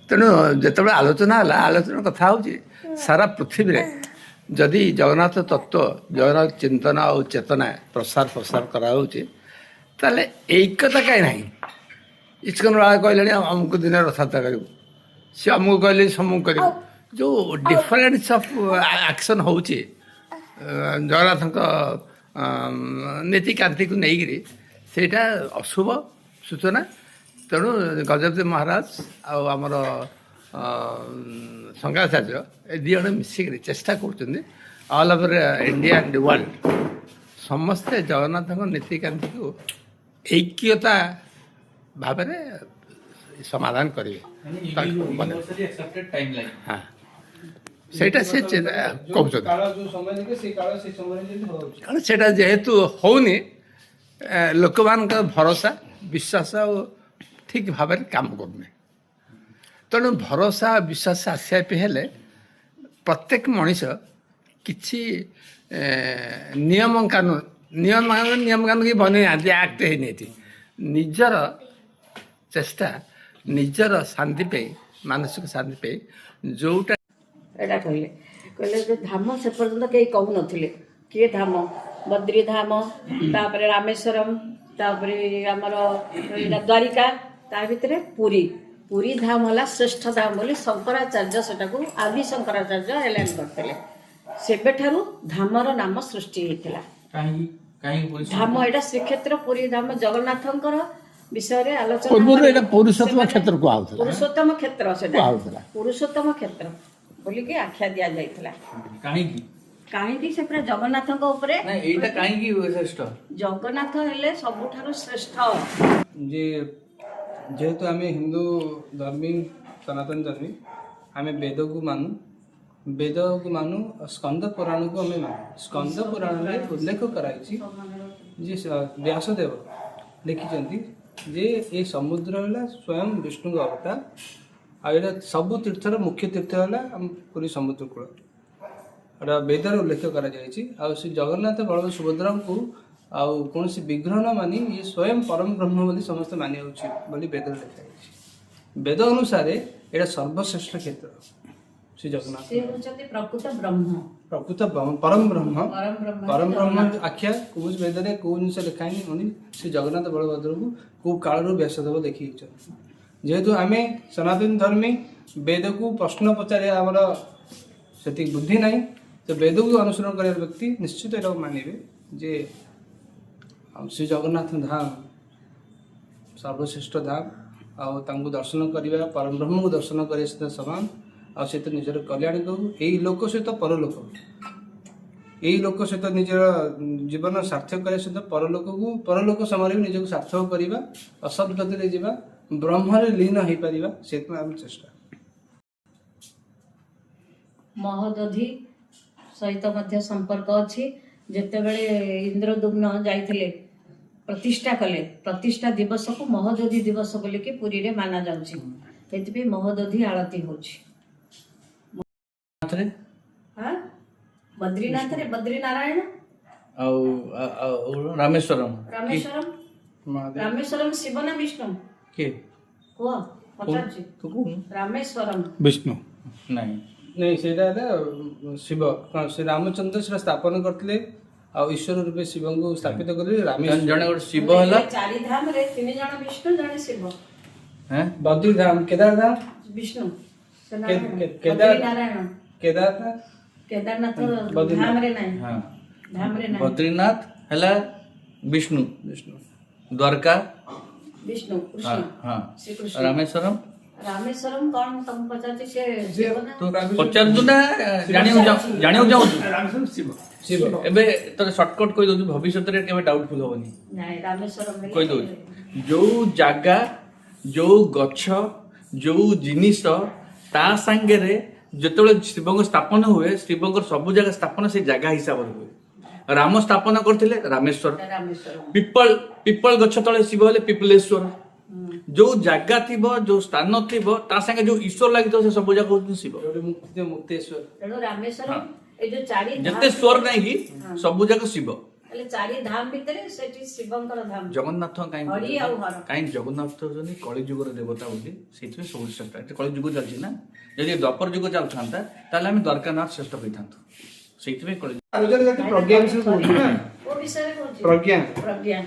तेणु जिते आलोचना है आलोचना कथा हूँ सारा पृथ्वी रे जदि जगन्नाथ तत्व जगन्नाथ चिंतन और चेतना प्रसार प्रसार कराऊँचे ताले एकता कहीं ना इस्कन वाला कहले अमुक दिन रथयात्रा करूँ सी अमुक कहले समूह कर जो डिफरेन्स ऑफ एक्शन होचे जगन्नाथ नीतिकांति को लेकिन सेटा अशुभ सूचना तेणु गजपति महाराज आमर शंकराचार्य ए दी जन मिसिक चेष्टा कर all over India and world समस्ते जगन्नाथ नीतिकांति को ऐक्यता भाव समाधान करेंगे हाँ सेटा से कहते कारण से जेहेतु होनी लोक मान भरोसा विश्वास ठीक भाव काम करने तेणु भरोसा विश्वास आसवाप हेले प्रत्येक मनीष किसी नियम कानून की बने आक्ट है निजर चेष्टा निजर शांति पे मानसिक शांति पे जोटा एटा कहले कहले जो धाम से पर्यंत कहीं कहू नथिले किए धाम बद्री धाम तापर रामेश्वरम तापर आमर द्वारिका ता भितर पुरी पुरी धाम होला श्रेष्ठ धाम बोली शंकराचार्य सेटाको आदि शंकराचार्य एलान करते सेबे ठारू धामर नाम सृष्टि होइतिला धाम एटा श्रीक्षेत्र पुरी धाम जगन्नाथंकर विषय रे आलोचना पूर्व एटा पुरुषोत्तम क्षेत्र को आउथला पुरुषोत्तम क्षेत्र सेटा पुरुषोत्तम क्षेत्र बोली के आख्या दिया जाइतिला काहेकि से पूरा जगन्नाथଙ୍କ ଉପରେ ना एटा काहेकि श्रेष्ठ जगन्नाथ हेले सबुठारो श्रेष्ठ जे जेहेतु आम हिंदू धर्मी सनातन धर्मी आम वेद को मानु स्कंद पुराण को आम मानु स्कंद पुराण में उल्लेख कराई जे व्यासदेव लिखिं जे ये समुद्र है स्वयं विष्णु अवतार आईटा सबु तीर्थर मुख्य तीर्थ है पूरी समुद्र कूल वेदर उल्लेख कर जगन्नाथ बलभद्र सुभद्रा को आउ कौन विग्रह न मानी ये स्वयं परम ब्रह्म बोली समस्त मानि बोली वेद लिखा वेद अनुसार यहाँ सर्वश्रेष्ठ क्षेत्र श्री जगन्नाथ प्रकृत ब्रह्म परम ब्रह्म आख्या कौ वेद में कौ जिन लिखाई श्री जगन्नाथ बलभद्र को कौ काल व्यासदेव देखी जेहेतु आम सनातन धर्मी वेद को प्रश्न पचारे आमर से बुद्धि ना तो वेद को अनुसरण कर व्यक्ति निश्चित यहाँ मानवे जे श्री जगन्नाथ धाम सर्वश्रेष्ठ धाम आउ दर्शन करवा परम ब्रह्म को दर्शन कर समान आ सहित निजर कल्याण करू यही लोक सहित परलोक यही लोक सहित निजर जीवन सार्थक करने सहित परलोक समय भी निजक सार्थक करवा असत गति जावा ब्रह्म लीन हो पार से चेष्टा महोदधि सहित मध्य संपर्क अच्छी जेतेबेले इंद्रदुम्न जाइथिले प्रतिष्ठा कले प्रतिष्ठा दिवस को महोदधि दिवस बोली कि पुरी रे माना जाउछि एतिपे महोदधि आरती होछि हां बद्रीनाथ रे बद्रीनारायण रामेश्वरम शिव ना विष्णु के को पचाछि रामेश्वरम विष्णु नहीं से शिव श्री रामचंद्र से स्थापन करते ईश्वर रूपे शिव को स्थापित कर जने शिव है चारि धाम रे तीन जण विष्णु जण शिव हैं बद्री धाम केदार धाम विष्णु केदारनाथ धाम रे नहीं हां धाम रे नहीं बद्रीनाथ हला विष्णु द्वारका विष्णु कृष्ण हां श्री कृष्ण रामेश्वरम कौन तुम पचाते से तो पचारजु ना जानियो जाऊ शिव एबे तो शॉर्टकट कहि दउ भविष्य रे केबे डाउटफुल होबनी नहीं रामेश्वरम कहि दउ जो जागा जो गछ जो जिनिस ता संगे रे जेतबेले शिवंग स्थापन हुए शिवंग सब जगह स्थापन से जगह हिसाब हुए राम स्थापन करथिले रामेश्वर पिपल गछ तले शिव हेले पिपलेश्वर जो जगह थी जो स्थान थी संगे जो ईश्वर लगी से सब जगह होती शिव मुक्तेश्वर रामेश्वर ए जो चारि जते स्वर नहीं कि सब जगह शिव ହେଲେ ଚାରି ଧାମ ଭିତରେ ସେଠି ଶିବଙ୍କର ଧାମ ଜଗନ୍ନାଥ ହରି ଆଉ ହର। କାହିଁକି ଜଗନ୍ନାଥ ହଉଛନ୍ତି କଳିଯୁଗର ଦେବତା ବୋଲି ସେଇଥିପାଇଁ ସବୁଠୁ ଶ୍ରେଷ୍ଠ। ଏଠି କଳିଯୁଗ ଚାଲିଛି ନା, ଯଦି ଦ୍ୱାପର ଯୁଗ ଚାଲୁଥାନ୍ତା ତାହେଲେ ଆମେ ଦ୍ୱାରକାନାଥ ଶ୍ରେଷ୍ଠ ହେଇଥାନ୍ତୁ, ସେଇଥିପାଇଁ କଳିଯୁଗ। ପ୍ରଜ୍ଞା ବିଷୟରେ କହୁଛି ନା, କୋଉ ବିଷୟରେ କହୁଛି? ପ୍ରଜ୍ଞା ପ୍ରଜ୍ଞା।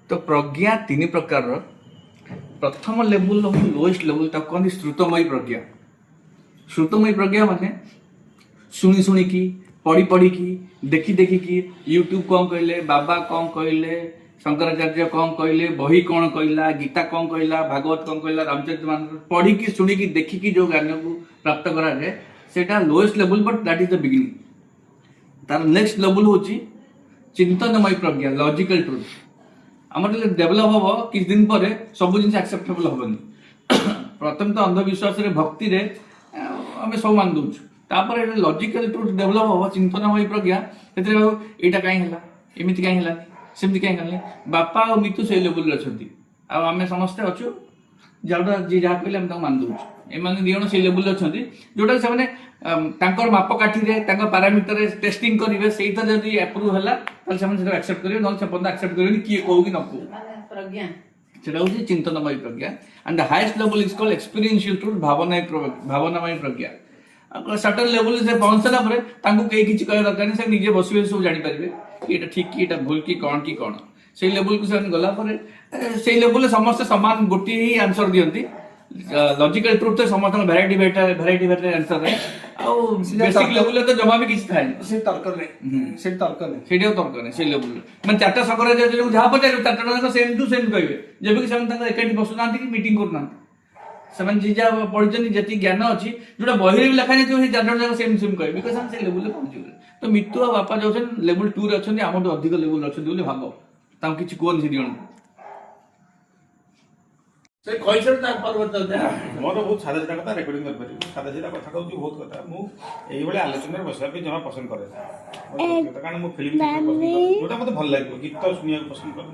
ତ ପ୍ରଜ୍ଞା ତିନି ପ୍ରକାରର। ପ୍ରଥମ ଲେବୁଲ ହେଉଛି ଲୋଏଷ୍ଟ ଲେବୁଲ, ତାକୁ କହନ୍ତି ଶ୍ରୁତମୟୀ ପ୍ରଜ୍ଞା। ଶ୍ରୁତମୟୀ ପ୍ରଜ୍ଞା ମାନେ ଶୁଣି ଶୁଣିକି, ପଢ଼ି ପଢ଼ିକି, ଦେଖି ଦେଖିକି, ୟୁଟ୍ୟୁବ କ'ଣ କହିଲେ, ବାବା କ'ଣ କହିଲେ, ଶଙ୍କରାଚାର୍ଯ୍ୟ କ'ଣ କହିଲେ, ବହି କ'ଣ କହିଲା, ଗୀତା କ'ଣ କହିଲା, ଭାଗବତ କ'ଣ କହିଲା, ରାମଚରିତମାନସ ପଢ଼ିକି ଶୁଣିକି ଦେଖିକି ଯେଉଁ ଜ୍ଞାନକୁ ପ୍ରାପ୍ତ କରାଯାଏ ସେଇଟା ଲୋଏଷ୍ଟ ଲେବୁଲ, but that is the beginning. ତାର ନେକ୍ସଟ ଲେବୁଲ ହେଉଛି ଚିନ୍ତନମୟୀ ପ୍ରଜ୍ଞା, ଲଜିକାଲ ଟ୍ରୁଥ। ଆମର ଯେତେବେଳେ ଡେଭଲପ ହବ କିଛି ଦିନ ପରେ ସବୁ ଜିନିଷ ଆକ୍ସେପ୍ଟେବଲ ହବନି। ପ୍ରଥମେ ତ ଅନ୍ଧବିଶ୍ୱାସରେ ଭକ୍ତିରେ ଆମେ ସବୁ ମାନି ଦଉଛୁ, ତାପରେ ଲଜିକାଲ ଟ୍ରୁଥ ଡେଭଲପ ହବ ଚିନ୍ତନମୟୀ ପ୍ରଜ୍ଞା। ସେଥିରେ ଏଇଟା କାହିଁ ହେଲା, ଏମିତି କାହିଁ ହେଲାନି, ସେମିତି କାହିଁ ହେଲାନି। ବାପା ଆଉ ମିତୁ ସେଇ ଲେବୁଲରେ ଅଛନ୍ତି, ଆଉ ଆମେ ସମସ୍ତେ ଅଛୁ ଯେଉଁଟା ଯିଏ ଯାହା କହିଲେ ଆମେ ତାଙ୍କୁ ମାନି ଦଉଛୁ। ଏମାନେ ଦି ଜଣ ସେଇ ଲେବୁଲରେ ଅଛନ୍ତି ଯୋଉଟା ସେମାନେ ତାଙ୍କର ମାପକାଠିରେ ତାଙ୍କ ପାରାମିଟରରେ ଟେଷ୍ଟିଂ କରିବେ, ସେଇଥିରେ ଯଦି ଆପ୍ରୁଭ୍ ହେଲା ତାହେଲେ ସେମାନେ ସେଟା ଆକ୍ସେପ୍ଟ କରିବେ, ନହେଲେ ସେ ପର୍ଯ୍ୟନ୍ତ ଆକ୍ସେପ୍ଟ କରିବେନି, କିଏ କହୁ କି ନ କହୁ। ମାନେ ପ୍ରଜ୍ଞା সেটা হচ্ছে চিন্তনময় প্রজ্ঞা। and the highest level is called experiential truth, ଭାବନାମୟ Pragya. ସର୍ଟନ ଲେବୁଲ ସେ ପହଞ୍ଚିଲା ପରେ ତାଙ୍କୁ କେହି କିଛି କହିବା ଦରକାର ନାହିଁ, ସେ ନିଜେ ବସିବେ ସବୁ ଜାଣିପାରିବେ କି ଏଇଟା ଠିକ କି ଏଇଟା ଭୁଲ କି କ'ଣ। ସେଇ ଲେବୁଲକୁ ସେମାନେ ଗଲା ପରେ ସେଇ ଲେବୁଲରେ ସମସ୍ତେ ସମାନ ଗୋଟିଏ ହିଁ ଆନ୍ସର ଦିଅନ୍ତି। ଲଜିକାଲ ଟ୍ରୁଥରେ ସମସ୍ତଙ୍କ ଭେରାଇଟି ଆନ୍ସର ରହେ, ଆଉ ବେସିକ ଲେବୁଲରେ ତ ଜମା ବି କିଛି ଥାଏ ସେ ତର୍କ ନାହିଁ, ସେଠି ତର୍କ ନାହିଁ, ସେଇଟା ତର୍କ ନାହିଁ। ସେଇ ଲେବୁଲରେ ମାନେ ଚାରିଟା ଶଙ୍କରାଚାର୍ଯ୍ୟକୁ ଯାହା ପଚାରିବେ ଚାରିଟା ଯାକ ସେମ୍ ଟୁ ସେମ୍ କହିବେ, ଯେବେ କି ସେମାନେ ତାଙ୍କର ଏକାଠି ବସୁନାହାନ୍ତି କି ମିଟିଂ କରୁନାହାନ୍ତି। ସେମାନେ ଯିଏ ଯାହା ପଢିଛନ୍ତି, ଯେତିକି ଜ୍ଞାନ ଅଛି, ଯୋଉଟା ବହିରେ ବି ଲେଖା ଯାଇଥିବ ସେଇ ଚାରିଟା ଯାକ ସେମ୍ କହିବେ, ବିକଜ ସେମାନେ ସେଇ ଲେବୁଲରେ ପହଞ୍ଚିଗଲେ। ତ ମିତୁ ଆଉ ବାପା ଯୋଉ ଅଛନ୍ତି ଲେବୁଲ 2 ରେ ଅଛନ୍ତି, ଆମଠୁ ଅଧିକ ଲେବୁଲ ଅଛନ୍ତି ବୋଲି ଭାବ, ତାଙ୍କୁ କିଛି କୁହନି ସେ ଦି ଜଣଙ୍କୁ। ସେ କହିଛନ୍ତି ତା ପରବର୍ତ୍ତୀ ମୋର ବହୁତ ସାଧା ସିଧା କଥା ରେକର୍ଡିଂ କରିପାରିବି। ସାଧା ସିଧା କଥା କହୁଛି ବହୁତ କଥା। ମୁଁ ଏଇଭଳି ଆଲୋଚନାରେ ବସିବା ପାଇଁ ଜମା ପସନ୍ଦ କରେ ନା, କାରଣ ମୁଁ ଫିଲ୍ମ ଦେଖିବାକୁ ପସନ୍ଦ କରେ, ଯୋଉଟା ମୋତେ ଭଲ ଲାଗିବ, ଗୀତ ଶୁଣିବାକୁ ପସନ୍ଦ କରେ,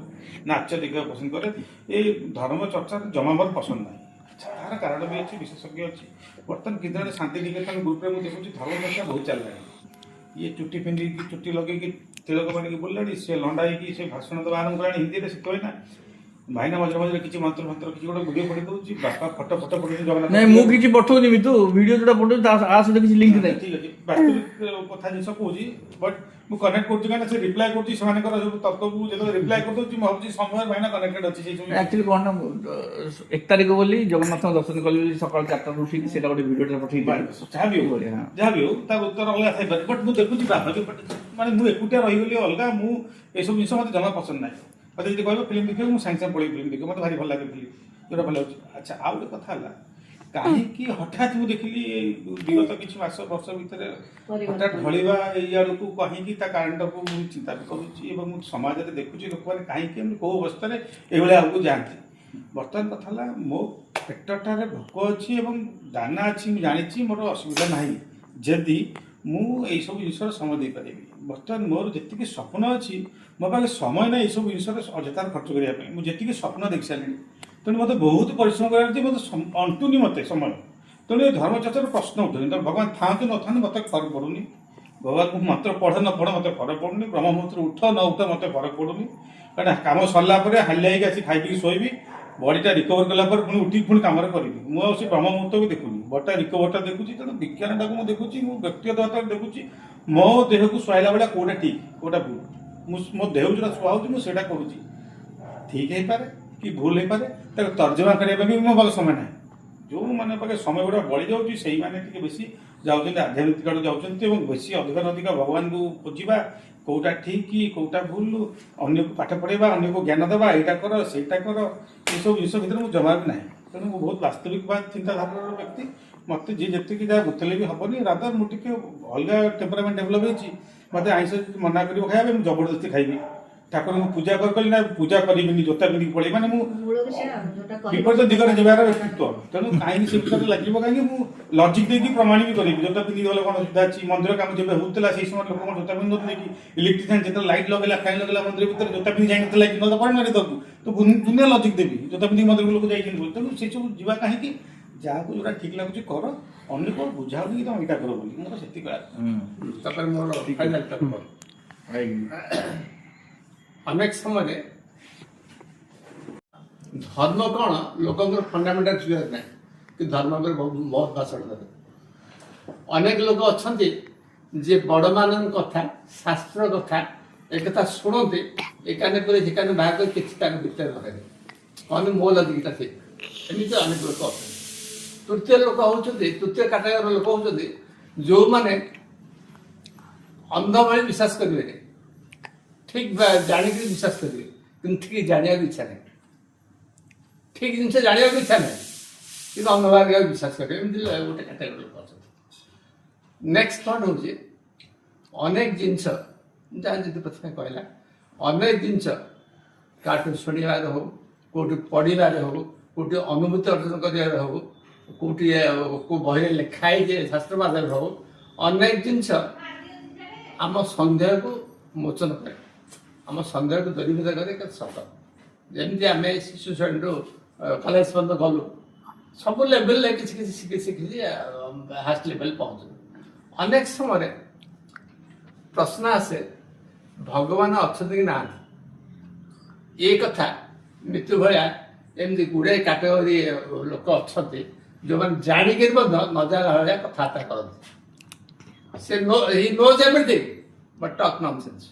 ନାଚ ଦେଖିବାକୁ ପସନ୍ଦ କରେ। ଏଇ ଧର୍ମ ଚର୍ଚ୍ଚା ଜମା ମୋର ପସନ୍ଦ ନାହିଁ। ତାର କାରଣ ବି ଅଛି, ବିଶେଷଜ୍ଞ ଅଛି। ବର୍ତ୍ତମାନ କେନ୍ଦ୍ରରେ ଶାନ୍ତି ନିକେତନ ଗ୍ରୁପରେ ମୁଁ ଦେଖୁଛି ଧର୍ମ ଚର୍ଚ୍ଚା ବହୁତ ଚାଲିଲାଣି। ଇଏ ଚୁଟି ପିନ୍ଧିକି, ଚୁଟି ଲଗେଇକି, ତିଳକ ମାରିକି ବୁଲିଲାଣି, ସେ ଲଣ୍ଡା ହେଇକି ସେ ଭାଷଣ ଦେବା ଆରମ୍ଭ କଲାଣି ହିନ୍ଦୀରେ। ସେ କହେ ନା ଭାଇନା ମଝିରେ ମଝିରେ କିଛି ମନ୍ତ୍ର କିଛି ଗୋଟେ ଭିଡ଼ିଓ ପଠେଇ ଦଉଛି, ବାପା ଫଟୋ ପଠେଇ ଜଗନ୍ନାଥ। ନାଇଁ ମୁଁ କିଛି ପଠଉନି ମିତୁ, ଭିଡ଼ିଓ ଯୋଉଟା ପଠଉଛି ତା ସହିତ କିଛି ଲିଙ୍କ ନାହିଁ। ଠିକ ଅଛି, ବାସ୍ତବିକ କଥା ଜିନିଷ କହୁଛି, ବଟ୍ ମୁଁ କନେକ୍ଟ କରୁଛି କାହିଁକିନା ସେ ରିପ୍ଲାଏ କରୁଛି ସେମାନଙ୍କର ସବୁ ତର୍କକୁ। ଯେତେବେଳେ ରିପ୍ଲାଏ କରିଦେଉଛି ମୁଁ ଭାବୁଛି ସମୟ ଭାଇନା କନେକ୍ଟେଡ୍ ଅଛି ସେଇ ସବୁ। ଆକ୍ଚୁଆଲି କ'ଣ ନା 1 ତାରିଖ ବୋଲି ଜଗନ୍ନାଥଙ୍କ ଦର୍ଶନ କଲି ବୋଲି ସକାଳ 4ଟାରୁ ଉଠିକି ସେଇଟା ଗୋଟେ ଭିଡ଼ିଓଟା ପଠେଇ ଯାହା ବି ହଉ ତାର ଉତ୍ତର ଅଲଗା ଥାଇପାରେ, ବଟ୍ ମୁଁ ଦେଖୁଛି ମାନେ ମୁଁ ଏକୁଟିଆ ରହିଗଲି ଅଲଗା। ମୁଁ ଏସବୁ ଜିନିଷ ମୋତେ ଜମା ପସନ୍ଦ ନାହିଁ। ମୋତେ ଯଦି କହିବ ଫିଲ୍ମ ଦେଖିବାକୁ ମୁଁ ସାଙ୍ଗେ ସାଙ୍ଗେ ପଳେଇ ଫିଲ୍ମ ଦେଖିବ, ମୋତେ ଭାରି ଭଲ ଲାଗେ ଫିଲ୍ମ, ଯୋଉଟା ଭଲ ଲାଗୁଛି। ଆଚ୍ଛା, ଆଉ ଗୋଟେ କଥା ହେଲା, କାହିଁକି ହଠାତ୍ ମୁଁ ଦେଖିଲି ବିଗତ କିଛି ମାସ ବର୍ଷ ଭିତରେ ହଠାତ୍ ଢଳିବା ଏଇ ଆଡ଼କୁ, କାହିଁକି ତା କାରଣଟାକୁ ମୁଁ ଚିନ୍ତା କରୁଛି ଏବଂ ମୁଁ ସମାଜରେ ଦେଖୁଛି ଲୋକମାନେ କାହିଁକି କୋଉ ଅବସ୍ଥାରେ ଏଇଭଳିଆ ଆଗକୁ ଯାଆନ୍ତି। ବର୍ତ୍ତମାନ କଥା ହେଲା, ମୋ ପେଟଟାରେ ଭୋକ ଅଛି ଏବଂ ଦାନା ଅଛି, ମୁଁ ଜାଣିଛି ମୋର ଅସୁବିଧା ନାହିଁ ଯଦି ମୁଁ ଏଇସବୁ ଜିନିଷର ସମୟ ଦେଇପାରିବି। ବର୍ତ୍ତମାନ ମୋର ଯେତିକି ସ୍ୱପ୍ନ ଅଛି, ମୋ ପାଖରେ ସମୟ ନାହିଁ ଏଇସବୁ ଜିନିଷରେ ଅଯଥାରେ ଖର୍ଚ୍ଚ କରିବା ପାଇଁ। ମୁଁ ଯେତିକି ସ୍ୱପ୍ନ ଦେଖି ସାରିଲିଣି, ତେଣୁ ମୋତେ ବହୁତ ପରିଶ୍ରମ କରିବାର ଅଛି, ମୋତେ ଅଣ୍ଟୁନି ମୋତେ ସମୟ। ତେଣୁ ଏ ଧର୍ମଚର୍ଚ୍ଚାର ପ୍ରଶ୍ନ ଉଠୁନି। ତେଣୁ ଭଗବାନ ଥାଆନ୍ତୁ ନଥାନ୍ତୁ ମୋତେ ଫରକ ପଡ଼ୁନି। ଭଗବାନଙ୍କୁ ମନ୍ତ୍ର ପଢ଼ ନ ପଢ଼ ମୋତେ ଫରକ ପଡ଼ୁନି। ବ୍ରହ୍ମ ମୁହୂର୍ତ୍ତ ଉଠ ନ ଉଠ ମୋତେ ଫରକ ପଡ଼ୁନି। କାରଣ କାମ ସରିଲା ପରେ ହାଲିଆ ହେଇକି ଆସି ଖାଇ ପିଇକି ଶୋଇବି, ବଡ଼ିଟା ରିକଭର କଲା ପରେ ପୁଣି ଉଠିକି ପୁଣି କାମରେ କରିବି। ମୁଁ ଆଉ ସେ ବ୍ରହ୍ମ ମୁହୂର୍ତ୍ତ ବି ଦେଖୁନି, ବଡ଼ିଟା ରିକଭରଟା ଦେଖୁଛି। ତେଣୁ ବିଜ୍ଞାନଟାକୁ ମୁଁ ଦେଖୁଛି, ମୁଁ ବ୍ୟକ୍ତିଗତ ଭାବରେ ଦେଖୁଛି ମୋ ଦେହକୁ ସୁହାଇଲା ଭଳିଆ କୋଉଟା ଠିକ୍ କୋଉଟା ଭୁଲ। ମୁଁ ମୋ ଦେହକୁ ଯୋଉଟା ସୁହା ହେଉଛି ମୁଁ ସେଇଟା କରୁଛି। ଠିକ୍ ହେଇପାରେ କି ଭୁଲ ହେଇପାରେ, ତାକୁ ତର୍ଜମା କରିବା ପାଇଁ ବି ମୋ ପାଖରେ ସମୟ ନାହିଁ। ଯେଉଁମାନଙ୍କ ପାଖରେ ସମୟ ଗୁଡ଼ା ବଳି ଯାଉଛି ସେଇମାନେ ଟିକେ ବେଶୀ ଯାଉଛନ୍ତି ଆଧ୍ୟାତ୍ମିକ ଆଡ଼କୁ ଯାଉଛନ୍ତି ଏବଂ ବେଶୀ ଅଧିକ ଭଗବାନଙ୍କୁ ଖୋଜିବା, କୋଉଟା ଠିକ୍ କି କୋଉଟା ଭୁଲ, ଅନ୍ୟକୁ ପାଠ ପଢ଼େଇବା, ଅନ୍ୟକୁ ଜ୍ଞାନ ଦେବା, ଏଇଟା କର ସେଇଟା କର, ଏସବୁ ଜିନିଷ ଭିତରେ ମୁଁ ଜମା ବି ନାହିଁ। ତେଣୁ ମୁଁ ବହୁତ ବାସ୍ତବିକ ଚିନ୍ତାଧାରାର ବ୍ୟକ୍ତି। ମୋତେ ଯିଏ ଯେତିକି ଯାହା ବୁଝିଲେ ବି ହେବନି। ରାଦର ମୁଁ ଟିକେ ଅଲଗା ଟେମ୍ପରାମେଣ୍ଟ ଡେଭଲପ୍ ହେଇଛି। ମୋତେ ଆଇଁଷ ମନା କରିବ ଖାଇବା ପାଇଁ, ମୁଁ ଜବରଦସ୍ତି ଖାଇବି। ଠାକୁରଙ୍କୁ ପୂଜା କରିକଲି ନା ପୂଜା କରିବିନି, ଜୋତା ପିନ୍ଧିକି ପଳେଇ, ମାନେ ମୁଁ ବିପରୀତ ଦିଗରେ ଯିବାର ବ୍ୟକ୍ତିତ୍ୱ। ତେଣୁ କାହିଁକି ସେ ଭିତରେ ଲାଗିବ, କାହିଁକି ମୁଁ ଲଜିକ୍ ଦେଇକି ପ୍ରମାଣ ବି କରିବି। ଜୋତା ପିନ୍ଧିକି ଗଲେ କ'ଣ ଅସୁବିଧା ଅଛି? ମନ୍ଦିର କାମ ଯେବେ ହେଉଥିଲା ସେଇ ସମୟରେ ଲୋକ କ'ଣ ଜୋତା ପିନ୍ଧୁଥିଲେ କି? ଇଲେକ୍ଟ୍ରିସିଆନ୍ ଯେତେବେଳେ ଲାଇଟ୍ ଲଗେଇଲା, ଫ୍ୟାନ୍ ଲଗେଇଲା ମନ୍ଦିର ଭିତରେ, ଜୋତା ପିନ୍ଧି ଯାଇନଥିଲା କି? ନହେଲେ କ'ଣ ମାରି ଦବୁ? ତ ଦୁନିଆ ଲଜିକ୍ ଦେବି, ଜୋତା ପିନ୍ଧିକି ମନ୍ଦିରକୁ ଲୋକ ଯାଇଛନ୍ତି ବୋଲି। ତେଣୁ ସେସବୁ ଯିବା କାହିଁକି? ଯାହାକୁ ଯୋଉଟା ଠିକ୍ ଲାଗୁଛି କର, ଅନ୍ୟକୁ ବୁଝାଉନି କି ତମେ ଏଇଟା କର ବୋଲି। ମୋର ସେତିକି। ତାପରେ ମୋର ଫାଇନାଲ ଅନେକ ସମୟରେ ଧର୍ମ କ'ଣ ଲୋକଙ୍କର ଫଣ୍ଡାମେଣ୍ଟାଲ କ୍ଲିୟର ନାହିଁ କି ଧର୍ମ ଉପରେ ବହୁତ ଭାଷଣ ଦେବେ। ଅନେକ ଲୋକ ଅଛନ୍ତି ଯେ ବଡ଼ମାନଙ୍କ କଥା ଶାସ୍ତ୍ର କଥା ଏକଥା ଶୁଣନ୍ତି ଏ କାନେ ପରେ ସେ କାନେ ବାହାର କରି କିଛି ତାଙ୍କ ଭିତରେ ରଖେନି କହନ୍ତି ମୋ ଲଜିକଟା ଠିକ। ଏମିତି ଅନେକ ଲୋକ ଅଛନ୍ତି। ତୃତୀୟ ଲୋକ ହେଉଛନ୍ତି ତୃତୀୟ କାଟାଗୋରୀର ଲୋକ ହେଉଛନ୍ତି ଯେଉଁମାନେ ଅନ୍ଧ ଭଳି ବିଶ୍ୱାସ କରିବେନି, ଠିକ ଜାଣିକି ବିଶ୍ୱାସ କରିବେ କିନ୍ତୁ ଠିକ ଜାଣିବାକୁ ଇଚ୍ଛା ନାହିଁ, ଠିକ ଜିନିଷ ଜାଣିବାକୁ ଇଚ୍ଛା ନାହିଁ କିନ୍ତୁ ଅନ୍ଧ ଭାବରେ ବିଶ୍ୱାସ କରିବେ। ଏମିତି ଗୋଟେ କାଟାଗୋରୀ ଲୋକ ଅଛନ୍ତି। ନେକ୍ସଟ ପଏଣ୍ଟ ହେଉଛି ଅନେକ ଜିନିଷ ଯାହା ଯଦି ପ୍ରଥମେ କହିଲା ଅନେକ ଜିନିଷ କାହାଠୁ ଶୁଣିବାରେ ହଉ, କେଉଁଠି ପଢ଼ିବାରେ ହଉ, କେଉଁଠି ଅନୁଭୂତି ଅର୍ଜନ କରିବାରେ ହଉ, କେଉଁଠି କେଉଁ ବହିରେ ଲେଖା ହେଇଛି ଶାସ୍ତ୍ର ମାଧ୍ୟମରେ ହଉ, ଅନେକ ଜିନିଷ ଆମ ସନ୍ଦେହକୁ ମୋଚନ କରେ, ଆମ ସନ୍ଦେହକୁ ଦୂରୀଭୂତ କରେ କେତେ ସତ। ଯେମିତି ଆମେ ଶିଶୁ ଶ୍ରେଣୀରୁ କଲେଜ ପର୍ଯ୍ୟନ୍ତ ଗଲୁ, ସବୁ ଲେଭେଲରେ କିଛି କିଛି ଶିଖି ଶିଖିଛି ହାଷ୍ଟ ଲେଭେଲ ପହଞ୍ଚୁ। ଅନେକ ସମୟରେ ପ୍ରଶ୍ନ ଆସେ ଭଗବାନ ଅଛନ୍ତି କି ନାହାନ୍ତି। ଏ କଥା ମୃତ୍ୟୁ ଭଳିଆ ଏମିତି ଗୁଡ଼ାଏ କାଟଗୋରୀ ଲୋକ ଅଛନ୍ତି ଯେଉଁମାନେ ଜାଣିକିରି ମଧ୍ୟ ନ ଜାଣିଲା ଭଳିଆ କଥାବାର୍ତ୍ତା କରନ୍ତି। ସେ he knows everything but talk nonsense.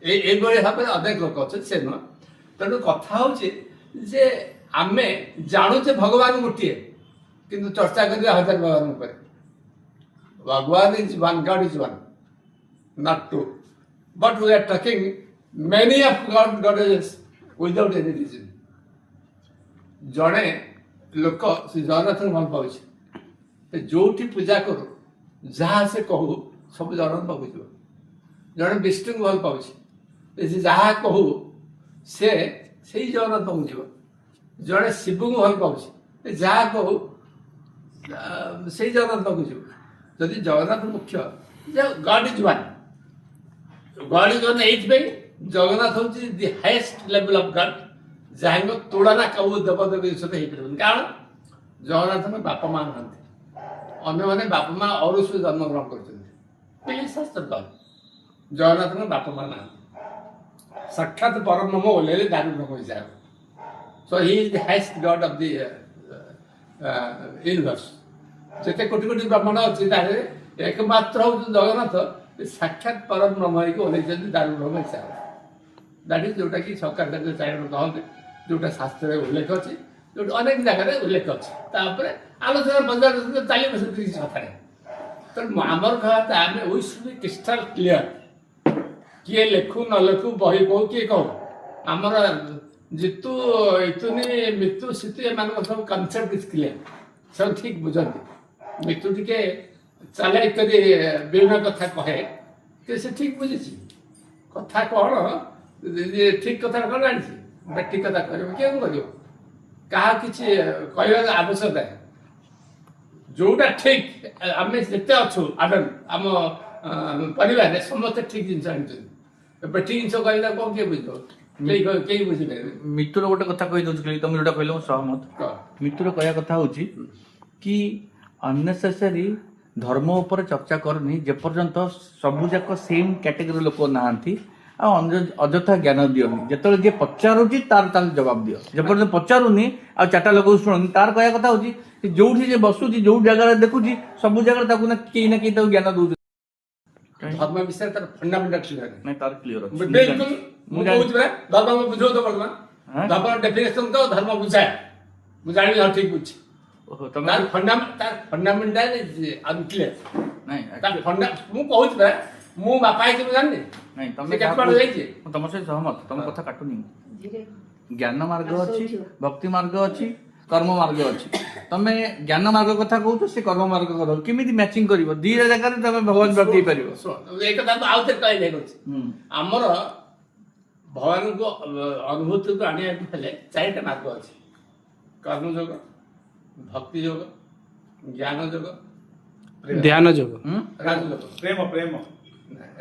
ଏଇଭଳି ଭାବରେ ଅନେକ ଲୋକ ଅଛନ୍ତି, ସେ ନୁହଁ। ତେଣୁ କଥା ହେଉଛି ଯେ ଆମେ ଜାଣୁଛେ ଭଗବାନ ଗୋଟିଏ କିନ୍ତୁ ଚର୍ଚ୍ଚା କରିବା ହଜାର ଭଗବାନ ଉପରେ। ଭଗବାନ is one, god is one, not two. But we are talking many of goddesses without any reason. ଜଣେ ଲୋକ ଶ୍ରୀ ଜଗନ୍ନାଥଙ୍କୁ ଭଲ ପାଉଛି, ଯୋଉଠି ପୂଜା କରୁ ଯାହା ସେ କହୁ ସବୁ ଜଗନ୍ନାଥ ପାଖକୁ ଯିବ। ଜଣେ ବିଷ୍ଣୁଙ୍କୁ ଭଲ ପାଉଛି, ସେ ଯାହା କହୁ ସେ ସେଇ ଜଗନ୍ନାଥ ପାଖକୁ ଯିବ। ଜଣେ ଶିବଙ୍କୁ ଭଲ ପାଉଛି, ଯାହା କହୁ ସେଇ ଜଗନ୍ନାଥ ପାଖକୁ ଯିବ। ଯଦି ଜଗନ୍ନାଥ ମୁଖ୍ୟ, ଗଡ୍ is one. God is one ଏଇଥିପାଇଁ ଜଗନ୍ନାଥ ହେଉଛି ଦି ହାଏଷ୍ଟ ଲେଭେଲ ଅଫ୍ ଗଡ୍, ଯାହାଙ୍କ ତୁଳନା କୋଉ ଦେବଦେବୀ ସହିତ ହେଇପାରିବନି। କାରଣ ଜଗନ୍ନାଥଙ୍କ ବାପା ମା ନାହାନ୍ତି, ଅନ୍ୟମାନେ ବାପା ମା ଅରୁଷରୁ ଜନ୍ମଗ୍ରହଣ କରିଛନ୍ତି। ଶାସ୍ତ୍ର କହ ଜଗନ୍ନାଥଙ୍କ ବାପା ମା ନାହାନ୍ତି। ସାକ୍ଷାତ ପରବ୍ରହ୍ମ ଓହ୍ଲେଇଲେ ଦାରୁ ବ୍ରହ୍ମ ହିସାବ। So he is the highest god of the universe. ଯେତେ କୋଟି କୋଟି ବ୍ରହ୍ମାଣ୍ଡ ଅଛି ତାହେଲେ ଏକମାତ୍ର ହେଉଛନ୍ତି ଜଗନ୍ନାଥ, ସାକ୍ଷାତ ପରବ୍ରହ୍ମ ହେଇକି ଓହ୍ଲେଇଛନ୍ତି ଦାରୁ ବ୍ରହ୍ମ ହିସାବ। ଦାଟ୍ ଇଜ୍ ଯୋଉଟାକି ଶଙ୍କରାଚାର୍ଯ୍ୟ ଚାରଣ କହନ୍ତି, ଯୋଉଟା ଶାସ୍ତ୍ରରେ ଉଲ୍ଲେଖ ଅଛି, ଯୋଉଟା ଅନେକ ଜାଗାରେ ଉଲ୍ଲେଖ ଅଛି। ତାପରେ ଆଲୋଚନା ବଜାର ଚାଲିବ, ସେମିତି କିଛି କଥା ନାହିଁ। ତେଣୁ ଆମର କଥା ଆମେ we should be crystal clear. କିଏ ଲେଖୁ ନ ଲେଖୁ, ବହି କହୁ କିଏ କହୁ, ଆମର ଜିତୁ ଇତୁନି ମିତୁ ସିତୁ ଏମାନଙ୍କ ସବୁ କନସେପ୍ଟ କିଛି କ୍ଲିୟର, ସବୁ ଠିକ ବୁଝନ୍ତି। ମିତୁ ଟିକେ ଚାଲାକ କରି ବିଭିନ୍ନ କଥା କହେ କି ସେ ଠିକ ବୁଝିଛି କଥା କ'ଣ, ଠିକ କଥା କ'ଣ ଜାଣିଛି, ଠିକ କଥା କରିବ କିଏ କରିବ, କାହା କିଛି କହିବାର ଆବଶ୍ୟକତା ନାହିଁ। ଯୋଉଟା ଠିକ, ଆମେ ଯେତେ ଅଛୁ ଆଡଲ୍ଟ ଆମ ପରିବାରରେ ସମସ୍ତେ ଠିକ ଜିନିଷ ଆଣିଛନ୍ତି। ଏବେ ଠିକ ଜିନିଷ କହିଲା କ'ଣ କିଏ ବୁଝିବ, କେହି ବୁଝିପାରିବେ। ମିତୁର ଗୋଟେ କଥା କହିଦେଉଛି, ତମେ ଯୋଉଟା କହିଲ ମୁଁ ସହମତ। ମିତୁର କହିବା କଥା ହଉଛି କି ଅନନେସେସାରୀ ଧର୍ମ ଉପରେ ଚର୍ଚ୍ଚା କରୁନି ଯେପର୍ଯ୍ୟନ୍ତ ସବୁ ଯାକ ସେମ୍ କ୍ୟାଟେଗୋରୀ ଲୋକ ନାହାନ୍ତି, ଆଉ ଅଯଥା ଜ୍ଞାନ ଦିଅନି। ଯେତେବେଳେ ଯିଏ ପଚାରୁଛି ତାର ଜବାବ ଦିଅ। ଯେପର୍ଯ୍ୟନ୍ତ ପଚାରୁନି ଆଉ ଚାରିଟା ଲୋକକୁ ଶୁଣୁନି, ତାର କହିବା କଥା ହଉଛି ଯୋଉଠି ଯେ ବସୁଛି, ଯୋଉ ଜାଗାରେ ଦେଖୁଛି, ସବୁ ଜାଗାରେ ତାକୁ ନା କେହି ତାକୁ ଜ୍ଞାନ ଦଉଛି। ଧର୍ମ ବିଷୟରେ ତାର ଫଣ୍ଡାମେଣ୍ଟାଲ କ୍ଲିୟର ନାଇଁ, ତାର କ୍ଲିୟର ଅଛି। ବିଲକୁଲ ମୁଁ କହୁଛି ପରା, ଧର୍ମ ବୁଝାଉ ତ ବର୍ତ୍ତମାନ ଧର୍ମ ଡେଫିନେସନ ତ ଧର୍ମ ବୁଝାଏ, ମୁଁ ଜାଣିବି ହଁ ଠିକ ବୁଝି। ତାର ଫଣ୍ଡାମେଣ୍ଟାଲ ଅନକ୍ଲିୟର ନାଇଁ, ମୁଁ କହୁଛି ପରା, ମୁଁ ବାପା ହେଇଛି ମୁଁ ଜାଣିନି। ନାଇଁ, ତମେ କେତେ ବାଟ ଯାଇଛି? ମୁଁ ତମ ସହିତ ସହମତ, ତମ କଥା କାଟୁନି। ଜ୍ଞାନ ମାର୍ଗ ଅଛି, ଭକ୍ତି ମାର୍ଗ ଅଛି, କର୍ମ ମାର୍ଗ ଅଛି। ତମେ ଜ୍ଞାନ ମାର୍ଗ କଥା କହୁଛ, ସେ କର୍ମ ମାର୍ଗ କଥା କେମିତି ମ୍ୟାଚିଂ କରିବ? ଦିଟା ଜାଗାରେ ତମେ ଭଗବାନ ପ୍ରାପ୍ତି ହେଇପାରିବ। ଏଇ କଥା ତ ଆଉ ଥରେ କହିଲେ କରୁଛି। ଆମର ଭଗବାନଙ୍କୁ ଅନୁଭୂତିକୁ ଆଣିବାକୁ ହେଲେ ଚାରିଟା ମାର୍ଗ ଅଛି: କର୍ମଯୋଗ, ଭକ୍ତି ଯୋଗ, ଜ୍ଞାନ ଯୋଗ, ଧ୍ୟାନ ଯୋଗ, ରାଜଯୋଗ। ପ୍ରେମ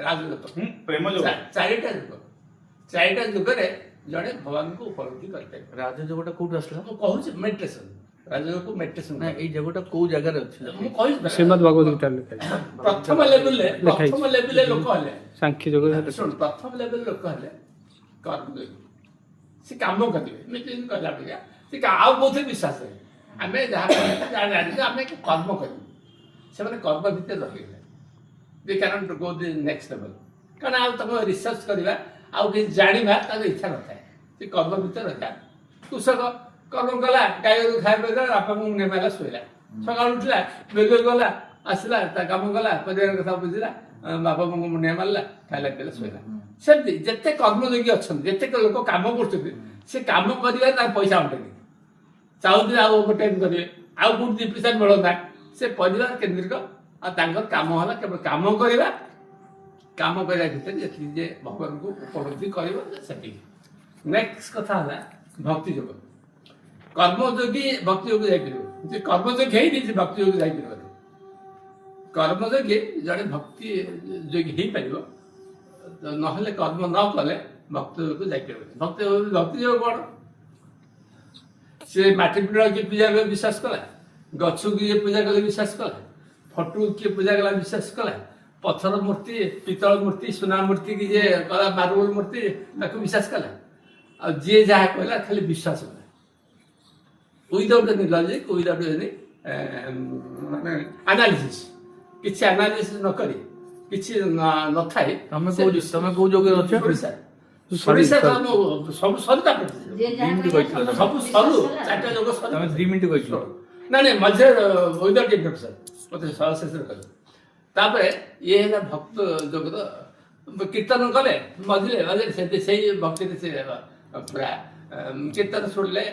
ରାଜଯୋଗ, ପ୍ରେମ ଯୋଗ, ଚାରିଟା ଯୁଗ। ଚାରିଟା ଯୁଗରେ ଜଣେ ଭଗବାନଙ୍କୁ ଉପଲବ୍ଧି କରିପାରିବ। ରାଜଯୋଗଟା କୋଉଠୁ ଆସିଲା? ମୁଁ କହୁଛି ମେଡିଟେସନ। ରାଜଯୋଗକୁ ମେଡିଟେସନ ନା ଏଇ ଯୋଗଟା କୋଉ ଜାଗାରେ ଅଛି? ମୁଁ କହିବି ଶ୍ରୀମଦ୍ ଭଗବତ ଗୀତା ଲେଖା ହେଇଛି। ପ୍ରଥମ ଲେଭେଲରେ ଲୋକ ହେଲେ ସାଂଖ୍ୟ ଯୋଗ ଶୁଣ ପ୍ରଥମ ଲେଭେଲ ଲୋକ ହେଲେ କର୍ମଯୋଗୀ ସେ କାମ କରିବେ ଏମିତି କହିଲା ଭଳିଆ ସେ ଆଉ କୋଉଥିରେ ବିଶ୍ୱାସ କରିବେ ଆମେ ଯାହା ଜାଣିଛୁ ଆମେ କର୍ମ କରିବୁ ସେମାନେ କର୍ମ ଭିତରେ ରହିବେ they can't go the next level କାରଣ ଆଉ ତମ ରିସର୍ଚ୍ଚ କରିବା ଆଉ କିଛି ଜାଣିବା ତାର ଇଚ୍ଛା ନଥାଏ ସେ କର୍ମ ଭିତରେ ରହିଲା କୃଷକ କର୍ମ କଲା ଗାଈରୁ ଖାଇବା ଦେଲା ବାପାଙ୍କୁ ନେମାଲା ଶୋଇଲା ସକାଳୁ ଉଠିଲା ବେଗ ଗଲା ଆସିଲା ତା କାମ କଲା ପରିବାର କଥା ବୁଝିଲା ବାପାଙ୍କୁ ମୁଣ୍ଡିଆ ମାରିଲା ଖାଇଲା ପିଇଲା ଶୋଇଲା ସେମିତି ଯେତେ କର୍ମଯୋଗୀ ଅଛନ୍ତି ଯେତେ ଲୋକ କାମ କରୁଛନ୍ତି ସେ କାମ କରିବାରେ ତାର ପଇସା ଅଣ୍ଟେନି ଚାହୁଁଥିଲେ ଆଉ ଓଭର ଟାଇମ୍ କରିବେ ଆଉ କୋଉଠି ଦି ପଇସା ମିଳନ୍ତା ସେ ପରିବାର କେନ୍ଦ୍ରିକ ଆଉ ତାଙ୍କର କାମ ହେଲା କେବଳ କାମ କରିବା ଭିତରେ ଯେତିକି ଯେ ଭଗବାନଙ୍କୁ ଉପଲବ୍ଧି କରିବ ସେତିକି ନେକ୍ସଟ କଥା ହେଲା ଭକ୍ତି ଯୋଗ କର୍ମଯୋଗୀ ଭକ୍ତି ଯୋଗ ଯାଇପାରିବ ଯେ କର୍ମଯୋଗୀ ହେଇନି ସେ ଭକ୍ତି ଯୋଗ ଯାଇପାରିବନି କର୍ମଯୋଗୀ ଜଣେ ଭକ୍ତି ଯୋଗୀ ହେଇପାରିବ ନହେଲେ କର୍ମ ନ କଲେ ଭକ୍ତି ଯୋଗକୁ ଯାଇପାରିବନି ଭକ୍ତି ଯୋଗ କଣ ସେ ମାଟି ପିଣ୍ଡ କିଏ ପୂଜା କଲେ ବିଶ୍ୱାସ କଲା ଗଛକୁ କିଏ ପୂଜା କଲେ ବିଶ୍ୱାସ କଲା ଫଟୋ କିଏ ପୂଜା କଲା ବିଶ୍ୱାସ କଲା ପଥର ମୂର୍ତ୍ତି ପିତ୍ତଳ ମୂର୍ତ୍ତି ସୁନା ମୂର୍ତ୍ତି କି ଯିଏ କଲା ମାର୍ବଲ ମୂର୍ତ୍ତି ତାକୁ ବିଶ୍ୱାସ କଲା ଆଉ ଯିଏ ଯାହା କହିଲା ଖାଲି ବିଶ୍ୱାସ କଲା without any logic without any ମାନେ ଆନାଲିସିସ୍ କିଛି ଆନାଲିସିସ୍ ନ କରି କିଛି ନଥାଏ ତମେ କୋଉ ଯୋଗରେ ଅଛ? ଓଡ଼ିଶା ସବୁ ସରୁ ତାପରେ ସବୁ ସରୁ ଚାରିଟା ଯୋଗ ସରୁ ତମେ 2 ମିନିଟ୍ କହିଥିଲ ନାଇଁ ମଝିରେ ୱିଦାଉଟ୍ ଇଣ୍ଟରପ୍ସନ୍ ମୋତେ ଶେଷରେ କହିଲ ତାପରେ ଇଏ ହେଲା ଭକ୍ତ ଯୋଗର କୀର୍ତ୍ତନ କଲେ ମଝିରେ ସେଇ ଭକ୍ତିରେ ସେ ପୁରା କୀର୍ତ୍ତନ ଶୁଣିଲେ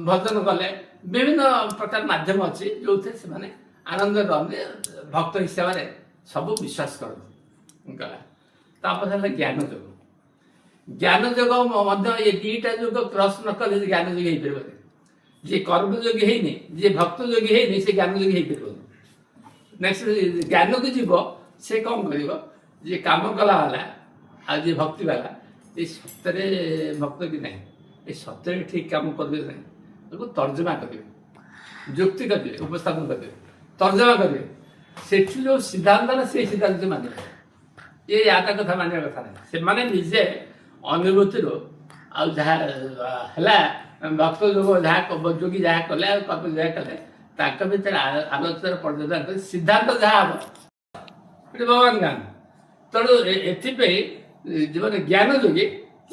ଭଜନ କଲେ ବିଭିନ୍ନ ପ୍ରକାର ମାଧ୍ୟମ ଅଛି ଯୋଉଥିରେ ସେମାନେ ଆନନ୍ଦରେ ରହନ୍ତି ଭକ୍ତ ହିସାବରେ ସବୁ ବିଶ୍ୱାସ କରନ୍ତି ଗଲା ତାପରେ ହେଲା ଜ୍ଞାନ ଯୋଗ ମଧ୍ୟ ଏ ଦିଟା ଯୋଗ କ୍ରସ୍ ନ କଲେ ସେ ଜ୍ଞାନ ଯୋଗୀ ହେଇପାରିବନି ଯିଏ କର୍ମଯୋଗୀ ହେଇନି ଯିଏ ଭକ୍ତ ଯୋଗୀ ହେଇନି ସେ ଜ୍ଞାନ ଯୋଗୀ ହେଇପାରିବନି ନେକ୍ସଟ ଜ୍ଞାନକୁ ଯିବ ସେ କ'ଣ କରିବ ଯିଏ କାମ କଲା ବାଲା ଆଉ ଯିଏ ଭକ୍ତି ବାଲା ଏ ସତ୍ୟରେ ଭକ୍ତ କି ନାହିଁ ଏ ସତ୍ୟରେ ଠିକ କାମ କରିବେ ନାହିଁ ତାକୁ ତର୍ଜମା କରିବେ ଯୁକ୍ତି କରିବେ ଉପସ୍ଥାପନ କରିବେ ତର୍ଜମା କରିବେ ସେଠି ଯୋଉ ସିଦ୍ଧାନ୍ତ ନା ସେଇ ସିଦ୍ଧାନ୍ତ ମାନିବେ ଏ ୟାଟା କଥା ମାନିବା କଥା ନାହିଁ ସେମାନେ ନିଜେ ଅନୁଭୂତିରୁ ଆଉ ଯାହା ହେଲା ଭକ୍ତ ଯୋଗ ଯାହା ଯୋଗୀ ଯାହା କଲେ ଆଉ କର୍ମ ଯାହା କଲେ ତାଙ୍କ ଭିତରେ ଆଲୋଚନାର ପର୍ଯ୍ୟଟନ କରି ସିଦ୍ଧାନ୍ତ ଯାହା ହବ ଏଠି ଭଗବାନ ଜ୍ଞାନ ତେଣୁ ଏଥିପାଇଁ ଯେଉଁମାନେ ଜ୍ଞାନ ଯୋଗୀ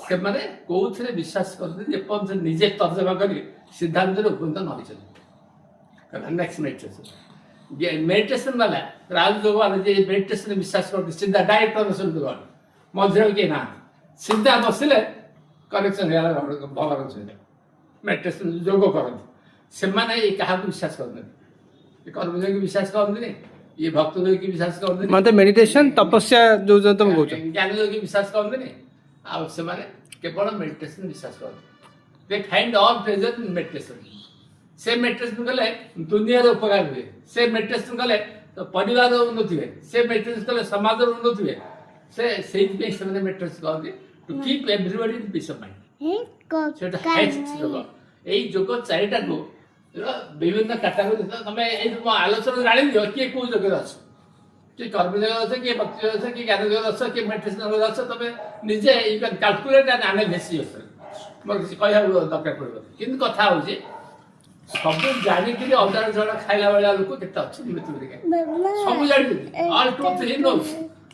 ସେମାନେ କୋଉଥିରେ ବିଶ୍ୱାସ କରନ୍ତି ଯେପର୍ଯ୍ୟନ୍ତ ନିଜେ ତର୍ଜମା କରି ସିଦ୍ଧାନ୍ତରେ ଉପନୀତ ନ ହେଇଛନ୍ତି ନେକ୍ସଟ ମେଡିଟେସନ ବାଲା ରାଜଯୋଗ ବାଲା ଯେ ମେଡିଟେସନରେ ବିଶ୍ୱାସ କରନ୍ତି ସିଧା ଡାଇରେକ୍ଟ ଅନୁସରଣ କରନ୍ତି ମଝିରେ କିଏ ନାହାନ୍ତି ସିଧା ବସିଲେ କନେକ୍ସନ ହେଇଗଲା ଭଗବାନ ସହିତ ମେଡିଟେସନ ଯୋଗ କରନ୍ତି ସେମାନେ କାହାକୁ ବିଶ୍ୱାସ କରନ୍ତିନି ଏ କର୍ମଯୋଗୀ ବିଶ୍ୱାସ କରନ୍ତିନି ଇଏ ଭକ୍ତ ଯୋଗୀ ବିଶ୍ୱାସ କରନ୍ତିନି ମାନେ ମେଡିଟେସନ ତପସ୍ୟା ଯୋଉ ତମେ କହୁଛ ଜ୍ଞାନ ଯୋଗୀ ବିଶ୍ୱାସ କରନ୍ତିନି ଆଉ ସେମାନେ କେବଳ ମେଡିଟେସନ ବିଶ୍ୱାସ କରନ୍ତି they find all pleasure in meditation ସେ ମେଡିଟେସନ କଲେ ଦୁନିଆର ଉପକାର ହୁଏ ସେ ମେଡିଟେସନ କଲେ ପରିବାର ଉନ୍ନତି ହୁଏ ସେ ମେଡିଟେସନ କଲେ ସମାଜର ଉନ୍ନତି ହୁଏ ସେଇଥିପାଇଁ ସେମାନେ ମେଡିଟେସନ କରନ୍ତି to keep everybody in peace of mind ସେଟା ହାଇଏଷ୍ଟ ଯୋଗ ଏଇ ଯୋଗ ଚାରିଟାକୁ ବିଭିନ୍ନ କାଟାଗୋରୀ ତମେ ଏଇ ଆଲୋଚନା ଜାଣିଦିଅ କିଏ କୋଉ ଯୋଗରେ ଅଛ କିଏ କର୍ମ ଯୋଗରେ ଅଛ କିଏ ଭକ୍ତି ଯୋଗରେ ଅଛ କିଏ ଜ୍ଞାନ ଯୋଗରେ ଅଛ କିଏ ମେଡିଟେସନ ଯୋଗରେ ଅଛ ତମେ ନିଜେ କାଲକୁଲେଟ୍ ଆଣ୍ଡ ଆନାଲିସିସ୍ ମୋର କିଛି କହିବାକୁ ଦରକାର ପଡ଼ିବ କିନ୍ତୁ କଥା ହଉଛି ସବୁ ଜାଣିକିରି ଅଦାର ଜଳ ଖାଇଲା ଭଳିଆ ଲୋକ କେତେ ଅଛନ୍ତି ମୃତ୍ୟୁ ସବୁ ଜାଣିଛନ୍ତି all truth he knows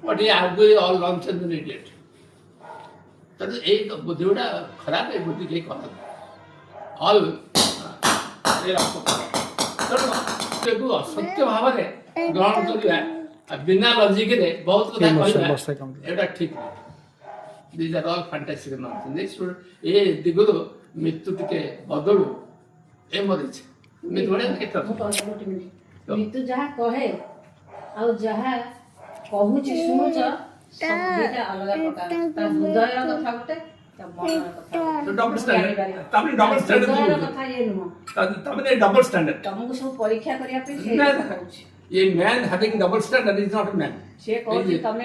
but he arguing all nonsense and idiot ତେଣୁ ଏଇ ବୁଦ୍ଧି ଗୁଡ଼ା ଖରାପ ଏ ବୁଦ୍ଧି କେହି କରନ୍ତି ଅଲ୍ ତେଣୁ ଅସତ୍ୟ ଭାବରେ ଗ୍ରହଣ କରିବା ବିନା ଲଜିକରେ ବହୁତ କଥା କହିବା ଏଇଟା ଠିକ ନୁହେଁ ଦିଜ୍ ଆର୍ ଅଲ୍ ଫାଣ୍ଟାସିକ୍ ନନ୍ସେନ୍ସ ଏ ଦିଗରୁ ମୃତ୍ୟୁ ଟିକେ ବଦଳୁ ଏ ମୋର ଇଚ୍ଛା ମୃତ୍ୟୁ ଯାହା କହେ ଆଉ ଯାହା କହୁଛି ଶୁଣୁଛ ସବୁ ଦିଟା ଅଲଗା ପ୍ରକାର ତା ହୃଦୟର କଥା ଗୋଟେ ତା ମନର କଥା ହୃଦୟର କଥା ଇଏ ନୁହଁ ତମକୁ ସବୁ ପରୀକ୍ଷା କରିବା ପାଇଁ ସେ କହୁଛି A man having double standard is not a man. ସେ କହୁଛି ତମେ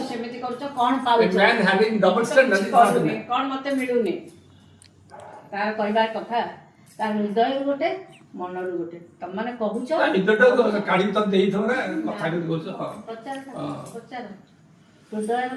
ସେମିତି କରୁଛ କଣ A ପାଉଛ man having double standard is not a man. କଣ ମତେ ମିଳୁନି ତାର କହିବାର କଥା ତା ହୃଦୟରୁ ଗୋଟେ ମନରୁ ଗୋଟେ ତମମାନେ କହୁଛ କାଢି ତ ଦେଇଥିବ ନା କଥା କହୁଛ ପଚାର ପଚାର ହୃଦୟର